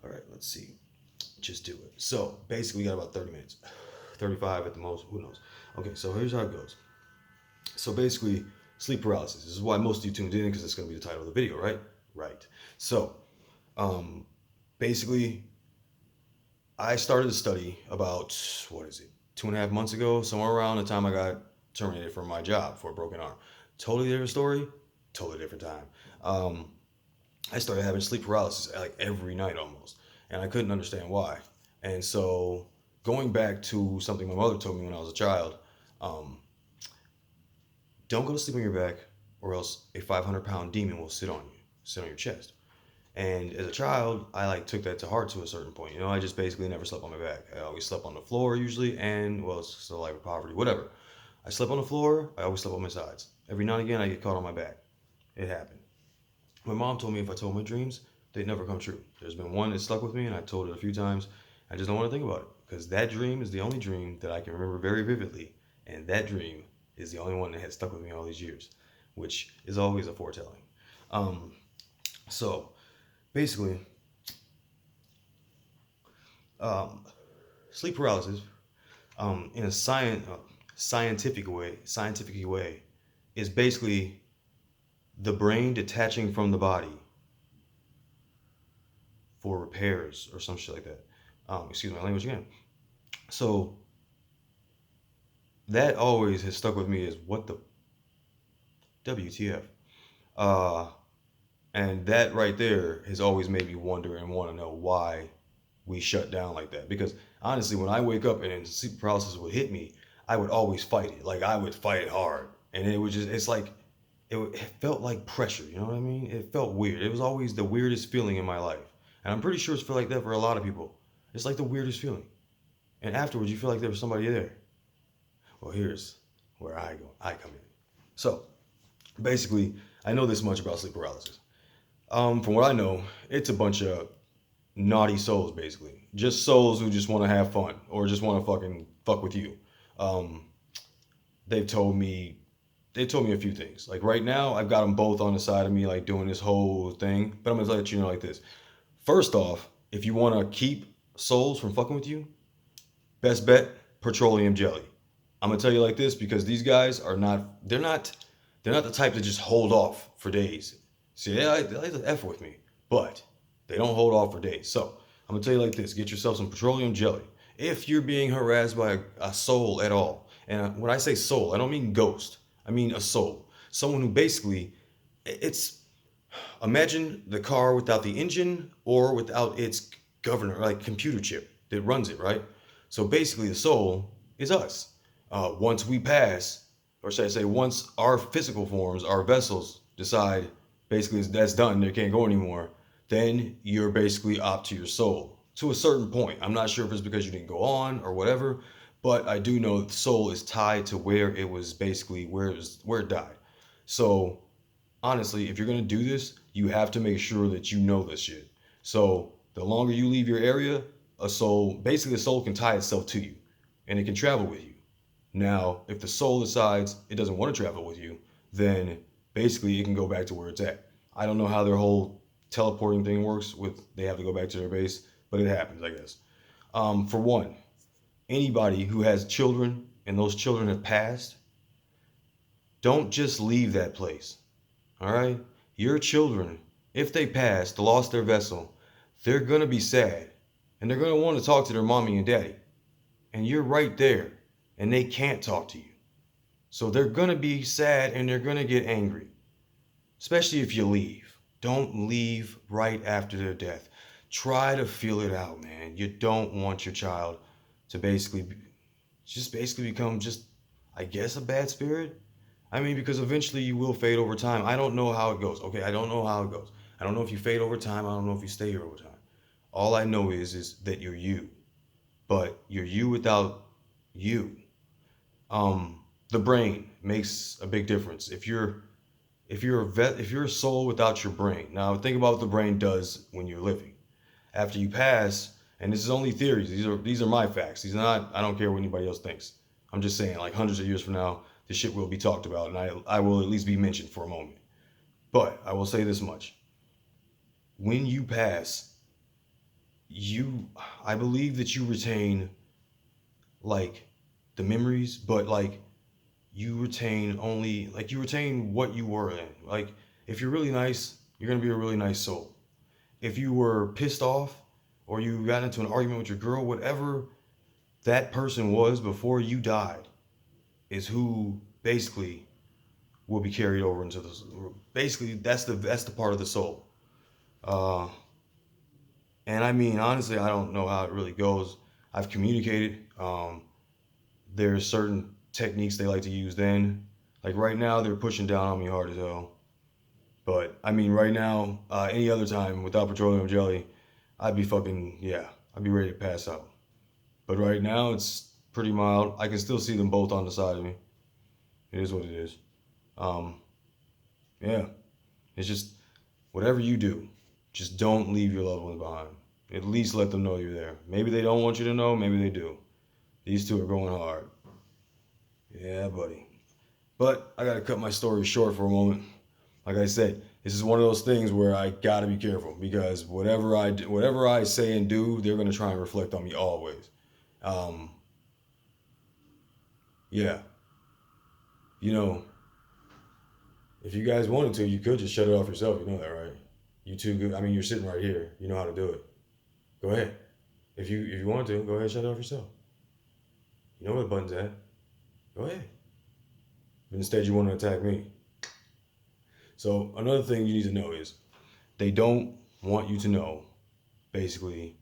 All right, let's see. Just do it. So basically, we got about 30 minutes, 35 at the most. Who knows? Okay, so here's how it goes. So basically, sleep paralysis. This is why most of you tuned in because it's going to be the title of the video, right? Right. So um, basically, I started the study about, what is it, 2.5 months ago, somewhere around the time I got terminated from my job for a broken arm. Totally different story, totally different time. Um, I started having sleep paralysis like every night almost, and I couldn't understand why. And so, going back to something my mother told me when I was a child, um, don't go to sleep on your back, or else a 500-pound demon will sit on your chest. And as a child, I like took that to heart to a certain point. You know, I just basically never slept on my back. I always slept on the floor usually, and well, it's still like poverty, whatever. I slept on the floor. I always slept on my sides. Every now and again, I get caught on my back. It happened. My mom told me if I told my dreams, they'd never come true. There's been one that stuck with me, and I told it a few times. I just don't want to think about it because that dream is the only dream that I can remember very vividly, and that dream is the only one that has stuck with me all these years, which is always a foretelling. Um, so basically, um, sleep paralysis, in a scientific way, is basically the brain detaching from the body for repairs or some shit like that. Excuse my language again. So that always has stuck with me as what the WTF. Uh, and that right there has always made me wonder and want to know why we shut down like that. Because honestly, when I wake up and sleep paralysis would hit me, I would always fight it. Like I would fight it hard, and it would just—it's like it felt like pressure. You know what I mean? It felt weird. It was always the weirdest feeling in my life, and I'm pretty sure it's feel like that for a lot of people. It's like the weirdest feeling, and afterwards you feel like there was somebody there. Well, here's where I come in. So basically, I know this much about sleep paralysis. From what I know, it's a bunch of naughty souls, basically. Just souls who just want to have fun or just want to fucking fuck with you. Um, they've told me they told me a few things. Like right now, I've got them both on the side of me, like doing this whole thing. But I'm gonna let you know like this. First off, if you want to keep souls from fucking with you, best bet petroleum jelly. I'm gonna tell you like this because these guys are not. They're not the type to just hold off for days. See, they like to f with me, but they don't hold off for days. So I'm gonna tell you like this: get yourself some petroleum jelly. If you're being harassed by a soul at all, and when I say soul, I don't mean ghost. I mean a soul, someone who basically it's imagine the car without the engine or without its governor, like computer chip that runs it, right? So basically, the soul is us. Once we pass, or should I say, once our physical forms, our vessels decide basically that's done, they can't go anymore, then you're basically up to your soul to a certain point. I'm not sure if it's because you didn't go on or whatever, but I do know that the soul is tied to where it was basically where it died. So honestly, if you're gonna do this, you have to make sure that you know this shit. So the longer you leave your area, basically, a soul can tie itself to you, and it can travel with you. Now, if the soul decides it doesn't want to travel with you, then basically it can go back to where it's at. I don't know how their whole teleporting thing works. With they have to go back to their base, but it happens, I guess. For one, anybody who has children and those children have passed, don't just leave that place. All right? Your children, if they passed, lost their vessel, they're going to be sad. And they're going to want to talk to their mommy and daddy. And you're right there. And they can't talk to you. So they're going to be sad and they're going to get angry. Especially if you leave. Don't leave right after their death. Try to feel it out, man. You don't want your child to basically become just, I guess, a bad spirit. I mean, because eventually you will fade over time. I don't know how it goes. Okay, I don't know how it goes. I don't know if you fade over time. I don't know if you stay here over time. All I know is that you're you, but you're you without you. The brain makes a big difference. If you're a soul without your brain. Now think about what the brain does when you're living. After you pass, and this is only theories. These are my facts. These are not. I don't care what anybody else thinks. I'm just saying, like hundreds of years from now, this shit will be talked about, and I will at least be mentioned for a moment. But I will say this much: when you pass, you, I believe that you retain like the memories, but like you retain only like you retain what you were in. Like if you're really nice, you're gonna be a really nice soul. If you were pissed off or you got into an argument with your girl, whatever that person was before you died is who basically will be carried over into the. Basically, that's the part of the soul. Uh, and I mean, honestly, I don't know how it really goes. I've communicated. There's certain techniques they like to use then. Like right now, they're pushing down on me hard as hell. But I mean, right now, any other time without petroleum jelly, I'd be fucking yeah, I'd be ready to pass out. But right now, it's pretty mild. I can still see them both on the side of me. It is what it is. Um, yeah, it's just whatever you do, just don't leave your loved ones behind. At least let them know you're there. Maybe they don't want you to know. Maybe they do. These two are going hard. Yeah, buddy. But I gotta cut my story short for a moment. Like I said, this is one of those things where I gotta be careful because whatever I say and do, they're gonna try and reflect on me always. Um, yeah, you know, if you guys wanted to, you could just shut it off yourself. You know that, right? You too good. I mean, you're sitting right here. You know how to do it. Go ahead. If you want to, go ahead and shut it off yourself. You know where the button's at. Go ahead. But instead, you want to attack me. So another thing you need to know is they don't want you to know. Basically,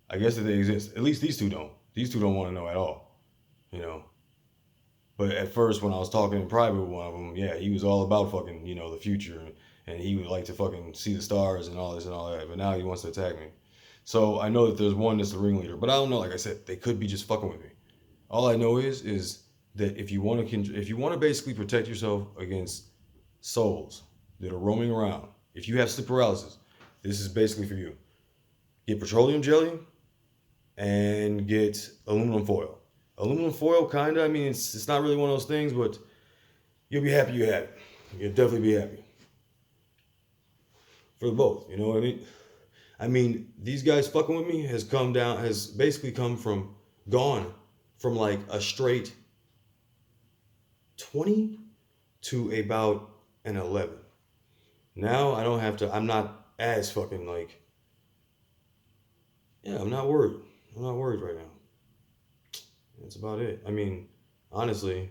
I guess that they exist. At least these two don't. These two don't want to know at all. You know. But at first, when I was talking in private with one of them, yeah, he was all about fucking, the future, and he would like to fucking see the stars and all this and all that. But now he wants to attack me. So I know that there's one that's the ringleader, but I don't know. Like I said, they could be just fucking with me. All I know is that if you want to basically protect yourself against souls that are roaming around, if you have sleep paralysis, this is basically for you. Get petroleum jelly and get aluminum foil. Aluminum foil, kinda. I mean, it's not really one of those things, but you'll be happy you had it. You'll definitely be happy for both. You know what I mean? I mean, these guys fucking with me has basically gone from like a straight 20 to about an 11. Now I don't have to. I'm not as fucking like. Yeah, I'm not worried. I'm not worried right now. That's about it. I mean, honestly,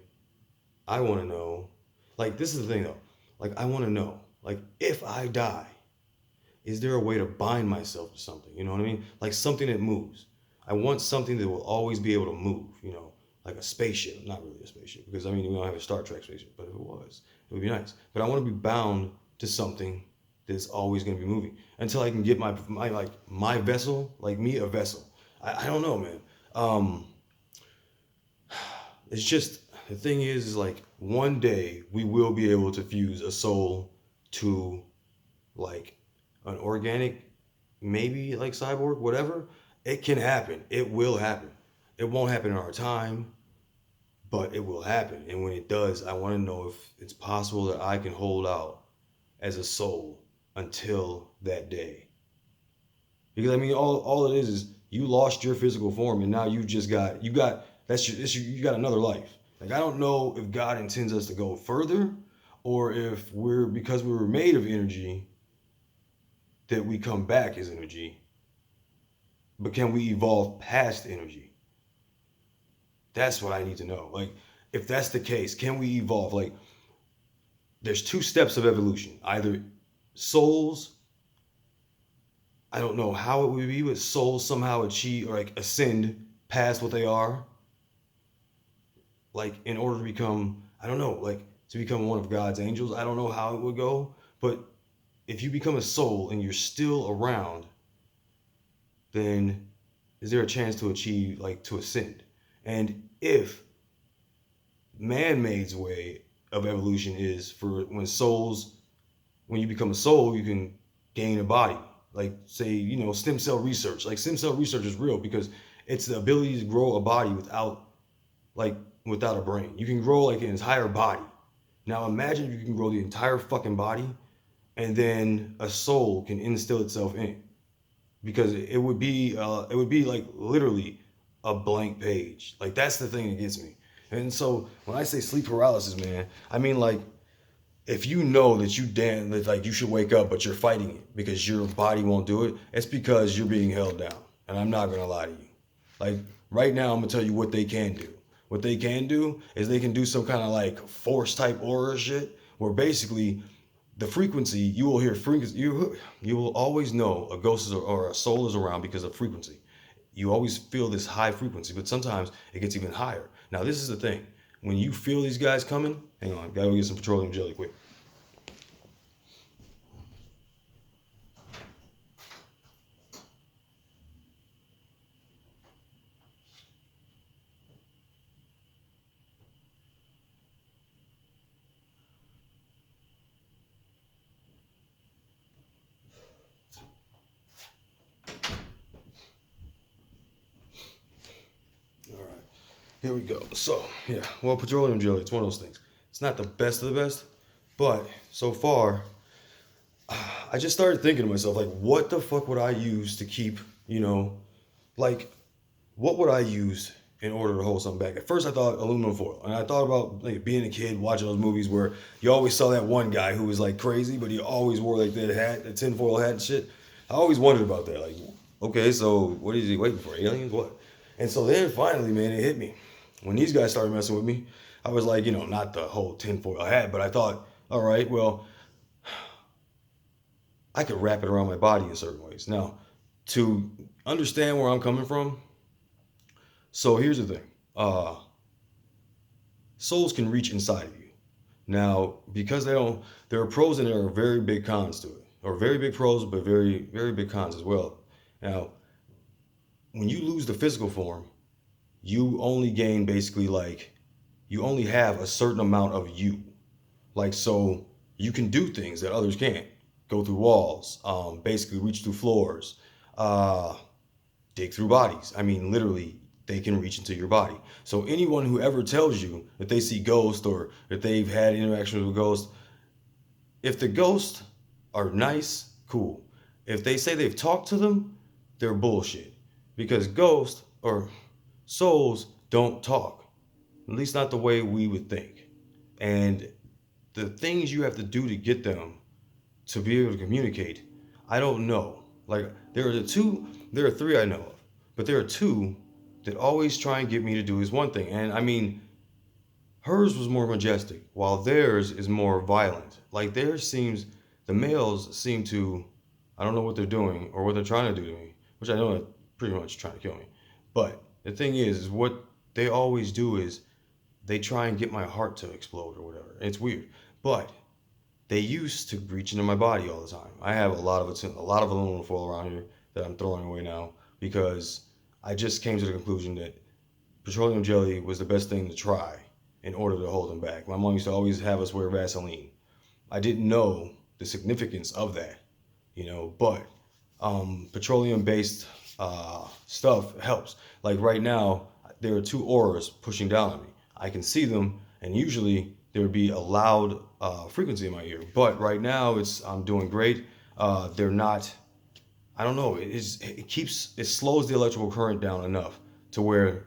I want to know. Like, this is the thing though. Like, I want to know. Like, if I die, is there a way to bind myself to something? You know what I mean? Like something that moves. I want something that will always be able to move. Like a spaceship. Not really a spaceship because I mean we don't have a Star Trek spaceship, but if it was, it would be nice. But I want to be bound to something that's always going to be moving until I can get my vessel, like me, a vessel. I don't know, man. Um, it's just the thing is like one day we will be able to fuse a soul to like an organic, maybe like cyborg, whatever. It can happen. It will happen. It won't happen in our time, but it will happen. And when it does, I want to know if it's possible that I can hold out as a soul until that day. Because I mean, all it is you lost your physical form, and now you got another life. Like I don't know if God intends us to go further, or if because we were made of energy that we come back as energy. But can we evolve past energy? That's what I need to know. Like, if that's the case, can we evolve? Like, there's two steps of evolution. Either souls, I don't know how it would be, but souls somehow achieve or like ascend past what they are. Like, in order to become, I don't know, like to become one of God's angels. I don't know how it would go, but if you become a soul and you're still around, then is there a chance to achieve, like to ascend? And if man-made's way of evolution is for when you become a soul, you can gain a body. Like say, stem cell research. Like stem cell research is real because it's the ability to grow a body like without a brain. You can grow like an entire body. Now imagine you can grow the entire fucking body and then a soul can instill itself in it. because it would be like literally a blank page. Like that's the thing that gets me. And so when I say sleep paralysis, man, I mean like if you know that that like you should wake up, but you're fighting it because your body won't do it, it's because you're being held down. And I'm not gonna lie to you. Like right now, I'm gonna tell you what they can do. What they can do is they can do some kind of like force type aura shit, where basically the frequency you will hear frequency you will always know a ghost is, or a soul is around because of frequency. You always feel this high frequency, but sometimes it gets even higher. Now this is the thing: when you feel these guys coming, hang on, gotta go get some petroleum jelly quick. All right, here we go. So yeah, well, petroleum jelly, it's one of those things. It's not the best of the best, but so far I just started thinking to myself, like, what the fuck would I use to keep, you know, like, what would I use in order to hold something back? At first, I thought aluminum foil, and I thought about like being a kid watching those movies where you always saw that one guy who was like crazy, but he always wore like that hat, the tinfoil hat and shit. I always wondered about that. Like, okay, so what is he waiting for? Aliens? What? And so then finally, man, it hit me. When these guys started messing with me, I was like, not the whole tinfoil hat, but I thought, all right, well, I could wrap it around my body in certain ways. Now, to understand where I'm coming from, so here's the thing. Souls can reach inside of you. Now, because they don't, there are pros and there are very big cons to it, or very big pros, but very, very big cons as well. Now, when you lose the physical form, you only gain basically like, you only have a certain amount of you. Like, so you can do things that others can't. Go through walls, basically reach through floors, uh, dig through bodies. I mean, literally, they can reach into your body. So anyone who ever tells you that they see ghosts or that they've had interactions with ghosts, if the ghosts are nice, cool. If they say they've talked to them, they're bullshit. Because ghosts or souls don't talk, at least not the way we would think. And the things you have to do to get them to be able to communicate, I don't know. Like there are three I know of, but there are two that always try and get me to do this one thing. And I mean, hers was more majestic, while theirs is more violent. Like the males seem to, I don't know what they're doing or what they're trying to do to me, which I know they're pretty much trying to kill me. But the thing is what they always do is they try and get my heart to explode or whatever. It's weird, but they used to reach into my body all the time. I have a lot of aluminum foil around here that I'm throwing away now because I just came to the conclusion that petroleum jelly was the best thing to try in order to hold them back. My mom used to always have us wear Vaseline. I didn't know the significance of that, but petroleum based stuff helps. Like right now, there are two auras pushing down on me. I can see them, and usually there would be a loud frequency in my ear. But right now, I'm doing great. They're not. I don't know. It slows the electrical current down enough to where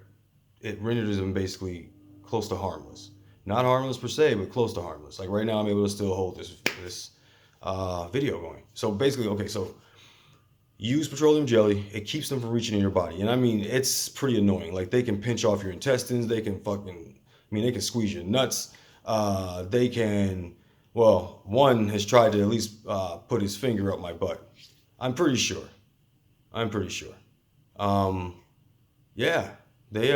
it renders them basically close to harmless. Not harmless per se, but close to harmless. Like right now, I'm able to still hold this video going. So basically, okay, so use petroleum jelly. It keeps them from reaching in your body, and I mean it's pretty annoying. Like they can pinch off your intestines. They can they can squeeze your nuts. They can. Well, one has tried to at least put his finger up my butt. I'm pretty sure. I'm pretty sure. Um, yeah, they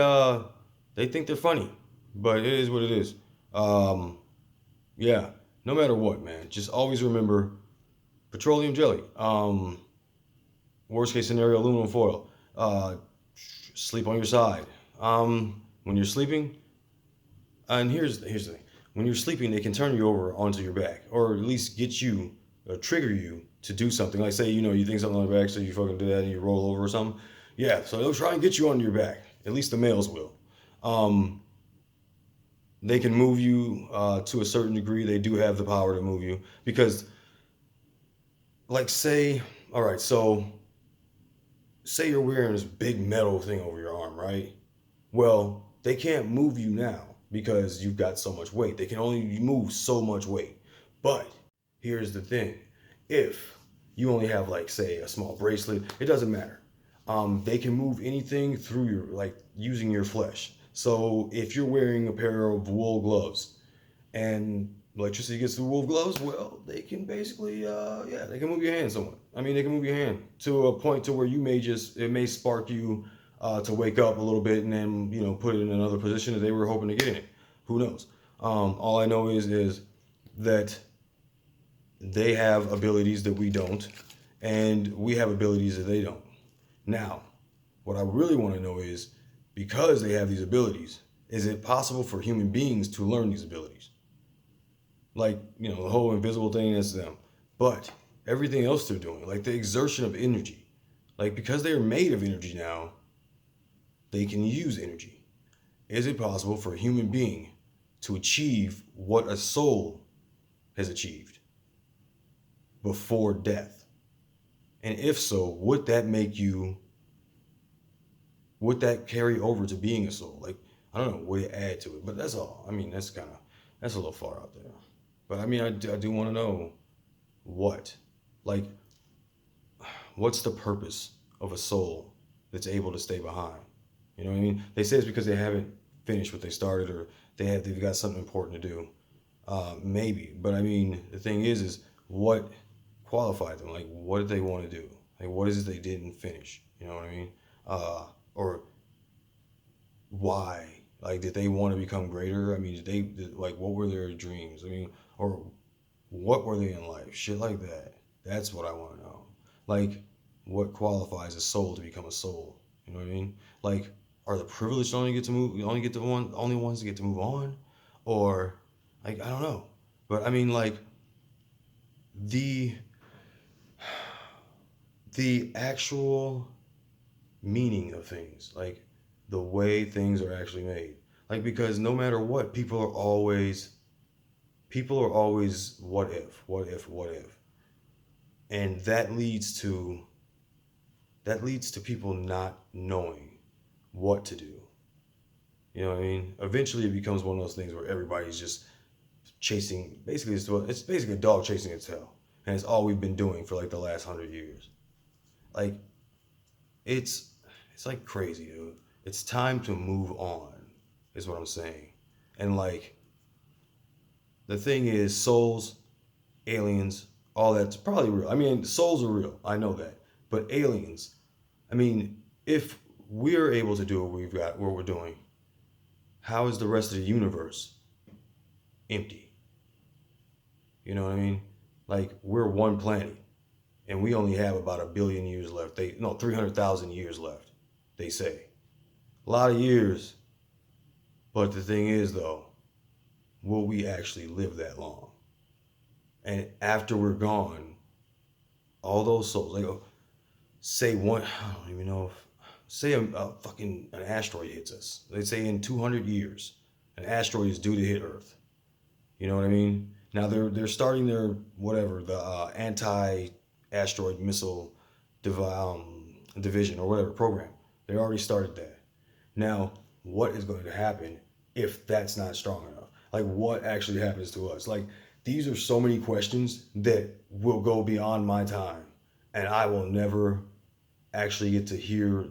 think they're funny, but it is what it is. Um, yeah, no matter what, man, just always remember petroleum jelly. Worst case scenario, aluminum foil. Sleep on your side. When you're sleeping, and here's the thing: when you're sleeping, they can turn you over onto your back, or at least get you or trigger you to do something. Like say you think something on the back, so you fucking do that and you roll over or something. Yeah, so they'll try and get you on your back. At least the males will. Um, they can move you to a certain degree. They do have the power to move you because, like, say, all right, so say you're wearing this big metal thing over your arm, right? Well, they can't move you now because you've got so much weight. They can only move so much weight. But here's the thing: if you only have, like, say, a small bracelet, it doesn't matter. They can move anything through your, like, using your flesh. So if you're wearing a pair of wool gloves and electricity gets through wool gloves, well, they can basically, yeah, they can move your hand somewhat. I mean, they can move your hand to a point to where it may spark you to wake up a little bit and then, put it in another position that they were hoping to get in it. Who knows? All I know is that they have abilities that we don't, and we have abilities that they don't. Now, what I really want to know is, because they have these abilities, is it possible for human beings to learn these abilities? Like, the whole invisible thing, that's them. But everything else they're doing, like the exertion of energy, like, because they're made of energy now, they can use energy. Is it possible for a human being to achieve what a soul has achieved before death? And if so, would that carry over to being a soul? Like, I don't know, would it add to it? But that's all. I mean, that's a little far out there. But I mean, I do want to know what, like, what's the purpose of a soul that's able to stay behind? You know what I mean? They say it's because they haven't finished what they started, or they've got something important to do. Maybe, but I mean, the thing is what qualified them? Like, what did they want to do? Like, what is it they didn't finish? You know what I mean? Or why? Like, did they want to become greater? I mean, like, what were their dreams? I mean, or what were they in life? Shit like that. That's what I want to know. Like, what qualifies a soul to become a soul? You know what I mean? Like, are the privileged only get to move? You only get the only ones to get to move on, or, like, I don't know. But I mean, like, the actual meaning of things, like the way things are actually made. Like, because no matter what, people are always what if, and that leads to people not knowing what to do. You know what I mean? Eventually, it becomes one of those things where everybody's just chasing. Basically, it's basically a dog chasing its tail, and it's all we've been doing for like the last 100 years. Like, it's it's like crazy, dude. It's time to move on, is what I'm saying. And, like, the thing is, souls, aliens, all that's probably real. I mean, souls are real. I know that. But aliens, I mean, if we're able to do what we're doing, how is the rest of the universe empty? You know what I mean? Like, we're one planet, and we only have about 1 billion years left. 300,000 years left, they say. A lot of years, but the thing is, though, will we actually live that long? And after we're gone, all those souls, like, say one, I don't even know if, say fucking an asteroid hits us. They say in 200 years, an asteroid is due to hit Earth. You know what I mean? Now they're starting their whatever, the anti-asteroid missile division or whatever program. They already started that. Now, what is going to happen if that's not strong enough? Like, what actually happens to us? Like, these are so many questions that will go beyond my time, and I will never actually get to hear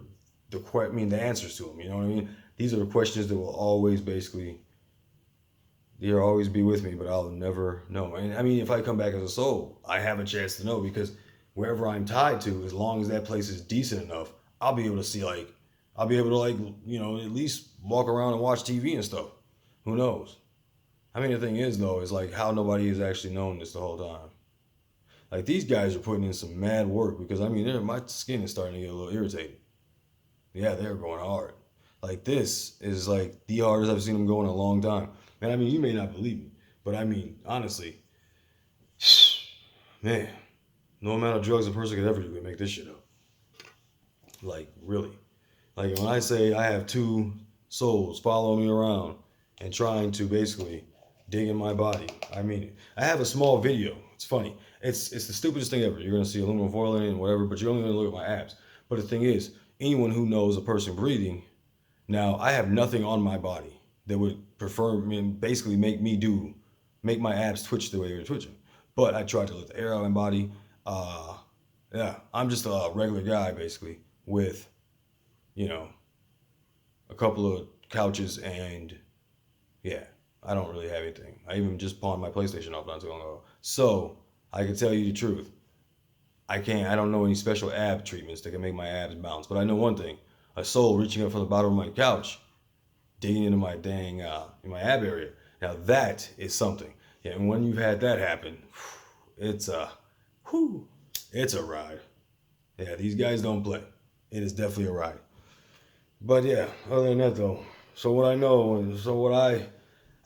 the answers to them. You know what I mean? These are the questions that will always basically, they'll always be with me, but I'll never know. And I mean, if I come back as a soul, I have a chance to know, because wherever I'm tied to, as long as that place is decent enough, I'll be able to see, like, I'll be able to, like, at least walk around and watch TV and stuff. Who knows? I mean, the thing is, though, is like how nobody has actually known this the whole time. Like, these guys are putting in some mad work, because I mean, my skin is starting to get a little irritated. Yeah, they're going hard. Like, this is like the hardest I've seen them go in a long time. And I mean, you may not believe me, but I mean, honestly, man, no amount of drugs a person could ever do can make this shit up. Like, really. Like, when I say I have two souls following me around and trying to basically dig in my body, I mean it. I have a small video. It's funny. It's the stupidest thing ever. You're gonna see aluminum foil in it and whatever, but you're only gonna look at my abs. But the thing is, anyone who knows a person breathing, now I have nothing on my body that would prefer, I mean, basically make my abs twitch the way they're twitching. But I try to let the air out of my body. Uh, yeah, I'm just a regular guy basically with, you know, a couple of couches and yeah, I don't really have anything. I even just pawned my PlayStation off not too long ago. So I can tell you the truth. I don't know any special ab treatments that can make my abs bounce. But I know one thing: a soul reaching up from the bottom of my couch, digging into my in my ab area. Now that is something. Yeah, and when you've had that happen, it's whew, it's a ride. Yeah, these guys don't play. It is definitely a ride. But yeah, other than that though, so what I know, so what I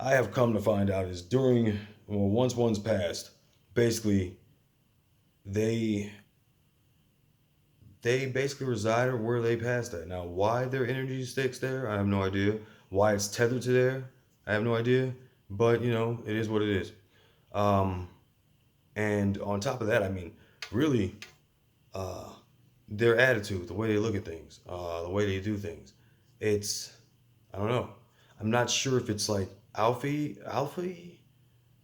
have come to find out is once one's passed, basically they they basically reside where they passed that. Now, why their energy sticks there, I have no idea. Why it's tethered to there, I have no idea. But it is what it is. Um, and on top of that, I mean, really, uh, their attitude, the way they look at things, the way they do things, it's I don't know. I'm not sure if it's like alpha,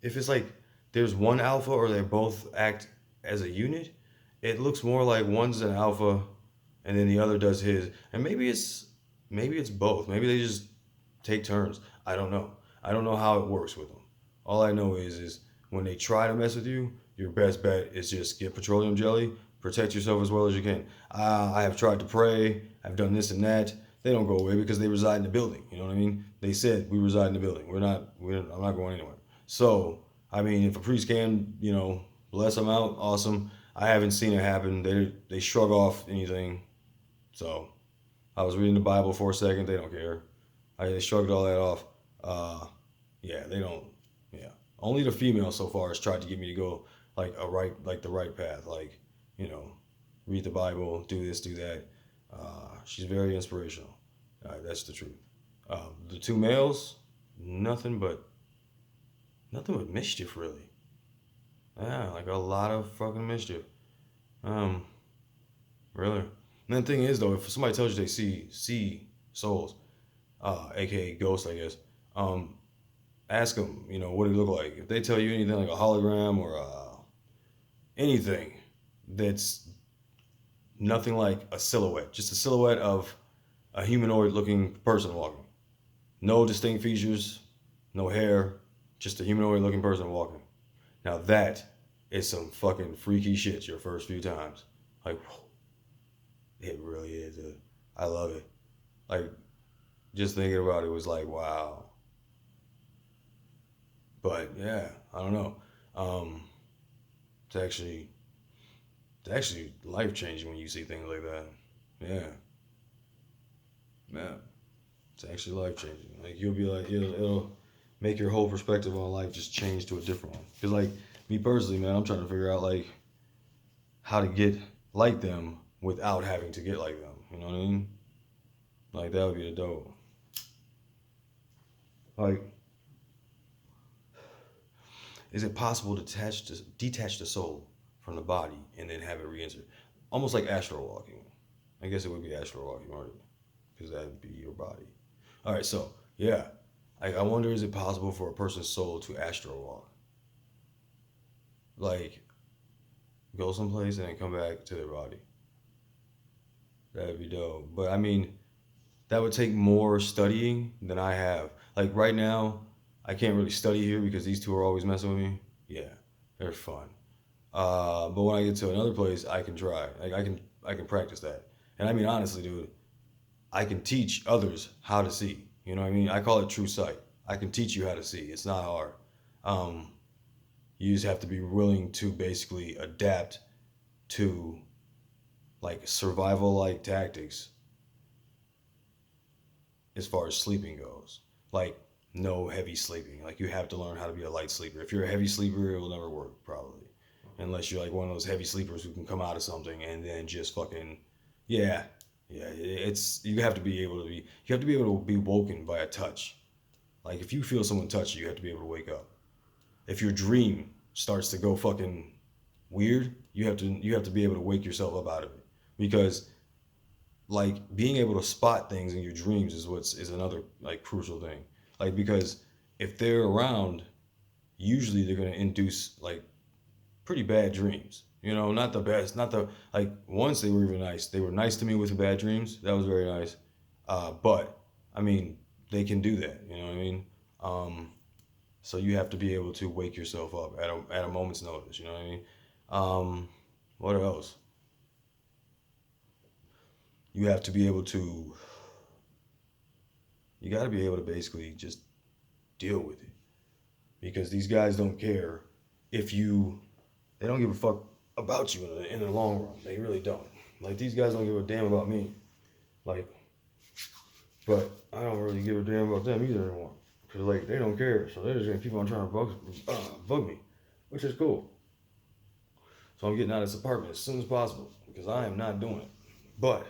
if it's like there's one alpha or they both act as a unit. It looks more like one's an alpha and then the other does his. And maybe it's both. Maybe they just take turns. I don't know. I don't know how it works with them. All I know is when they try to mess with you, your best bet is just get petroleum jelly, protect yourself as well as you can. I have tried to pray. I've done this and that. They don't go away because they reside in the building. You know what I mean? They said we reside in the building. I'm not going anywhere. So I mean, if a priest can, bless them out, awesome. I haven't seen it happen. They shrug off anything. So I was reading the Bible for a second. They don't care. They shrugged all that off. Uh, yeah, they don't. Yeah, only the female so far has tried to get me to go like the right path. Like, you know, read the Bible, do this, do that. She's very inspirational. That's the truth. The two males, nothing but nothing but mischief, really. Yeah, like a lot of fucking mischief. Um, really. And the thing is, though, if somebody tells you they see souls, aka ghosts, I guess, um, ask them, what do they look like? If they tell you anything like a hologram or anything that's nothing like a silhouette, just a silhouette of a humanoid-looking person walking, no distinct features, no hair, just a humanoid-looking person walking. Now that is some fucking freaky shit your first few times. Like, it really is. I love it. Like, just thinking about it was like, wow. But yeah, I don't know. Um, it's actually life changing when you see things like that. Yeah, yeah. It's actually life changing. Like you'll be like, it'll make your whole perspective on life just change to a different one. Cause like me personally, man, I'm trying to figure out like how to get like them without having to get like them. You know what I mean? Like that would be the dope. Like, is it possible to detach the soul from the body and then have it re-enter? Almost like astral walking. I guess it would be astral walking, right? Because that'd be your body. All right, so yeah, I wonder, is it possible for a person's soul to astral walk? Like go someplace and then come back to their body. That'd be dope. But I mean, that would take more studying than I have. Like right now, I can't really study here because these two are always messing with me. Yeah, they're fun. But when I get to another place, I can try. Like I can practice that. And I mean honestly, dude, I can teach others how to see. You know what I mean? I call it true sight. I can teach you how to see. It's not hard. Um, you just have to be willing to basically adapt to like survival like tactics as far as sleeping goes. Like no heavy sleeping. Like you have to learn how to be a light sleeper. If you're a heavy sleeper, it will never work probably. Unless you're like one of those heavy sleepers who can come out of something and then just fucking yeah. Yeah, it's you have to be able to be woken by a touch. Like if you feel someone touch you, you have to be able to wake up. If your dream starts to go fucking weird, you have to be able to wake yourself up out of it. Because like being able to spot things in your dreams is another like crucial thing. Like because if they're around, usually they're gonna induce like pretty bad dreams. You know, not the best, not the like. Once they were even nice. They were nice to me with the bad dreams. That was very nice. But I mean, they can do that. You know what I mean? Um, so you have to be able to wake yourself up at a moment's notice. You know what I mean? What else? You have to be able to. You got to be able to basically just deal with it because these guys don't care if you. They don't give a fuck about you in the long run. They really don't. Like these guys don't give a damn about me. Like, but I don't really give a damn about them either anymore. Cause like they don't care, so they're just gonna keep on trying to bug me, which is cool. So I'm getting out of this apartment as soon as possible because I am not doing it. But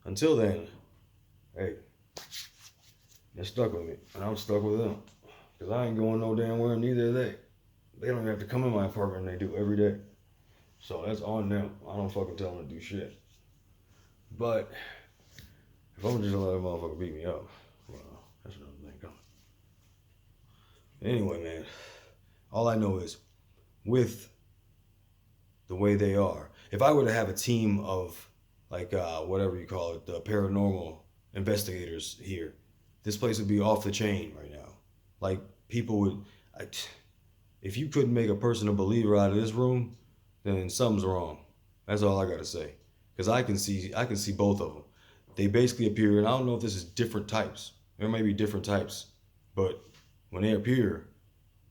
until then, hey, they're stuck with me, and I'm stuck with them. Cause I ain't going no damn where, neither are they. They don't even have to come in my apartment, and they do every day. So that's on them. I don't fucking tell them to do shit. But if I'm just gonna let a motherfucker beat me up, well, that's another thing coming. Anyway, man, all I know is with the way they are, if I were to have a team of like whatever you call it, the paranormal investigators here, this place would be off the chain right now. Like people would, I, if you couldn't make a person a believer out of this room, then something's wrong. That's all I gotta say. Because I can see both of them. They basically appear, and I don't know if this is different types. There may be different types, but when they appear,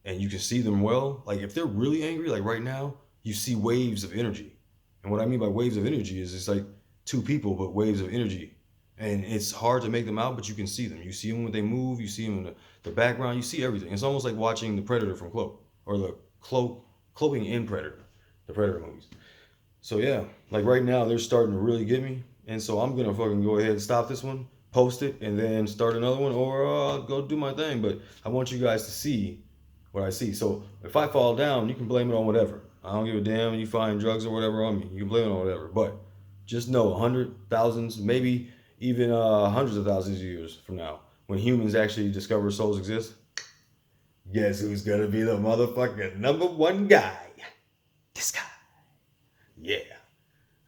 and you can see them well, like if they're really angry, like right now, you see waves of energy. And what I mean by waves of energy is it's like two people, but waves of energy. And it's hard to make them out, but you can see them. You see them when they move. You see them in the background. You see everything. It's almost like watching the Predator from Cloak, or the Cloaking in Predator, the Predator movies. So yeah, like right now they're starting to really get me, and so I'm gonna fucking go ahead and stop this one, post it, and then start another one, or go do my thing. But I want you guys to see what I see. So if I fall down, you can blame it on whatever. I don't give a damn. You find drugs or whatever on me, you can blame it on whatever. But just know, hundred thousands, maybe even hundreds of thousands of years from now, when humans actually discover souls exist, guess who's gonna be the motherfucking number one guy? This guy. Yeah.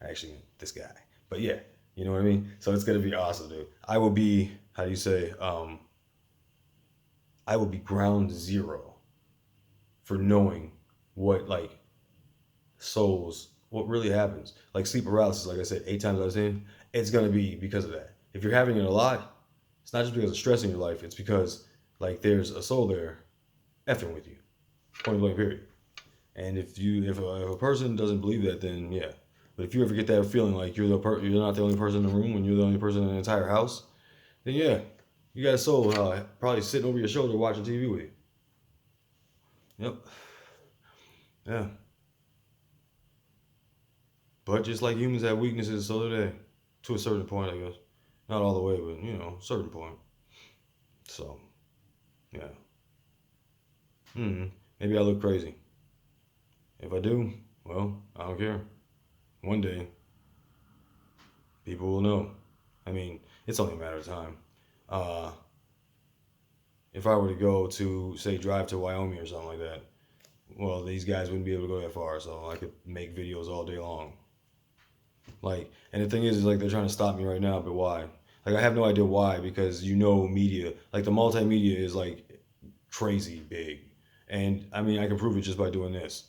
Actually, this guy. But yeah, you know what I mean? So it's gonna be awesome, dude. I will be, how do you say, I will be ground zero for knowing what like souls, what really happens. Like sleep paralysis, like I said, 8 times out of 10, it's gonna be because of that. If you're having it a lot, it's not just because of stress in your life, it's because like there's a soul there effing with you. Point blank period. And if a person doesn't believe that, then yeah. But if you ever get that feeling like you're not the only person in the room when you're the only person in the entire house, then yeah, you got a soul probably sitting over your shoulder watching TV with you. Yep. Yeah. But just like humans have weaknesses, so do they. To a certain point, I guess. Not all the way, but you know, certain point. So, yeah. Maybe I look crazy. If I do, well, I don't care. One day, people will know. I mean, it's only a matter of time. Uh, if I were to go to, say, drive to Wyoming or something like that, well, these guys wouldn't be able to go that far, so I could make videos all day long. Like, and the thing is like they're trying to stop me right now, but why? Like, I have no idea why, because you know, media, like the multimedia is like crazy big, and I mean, I can prove it just by doing this.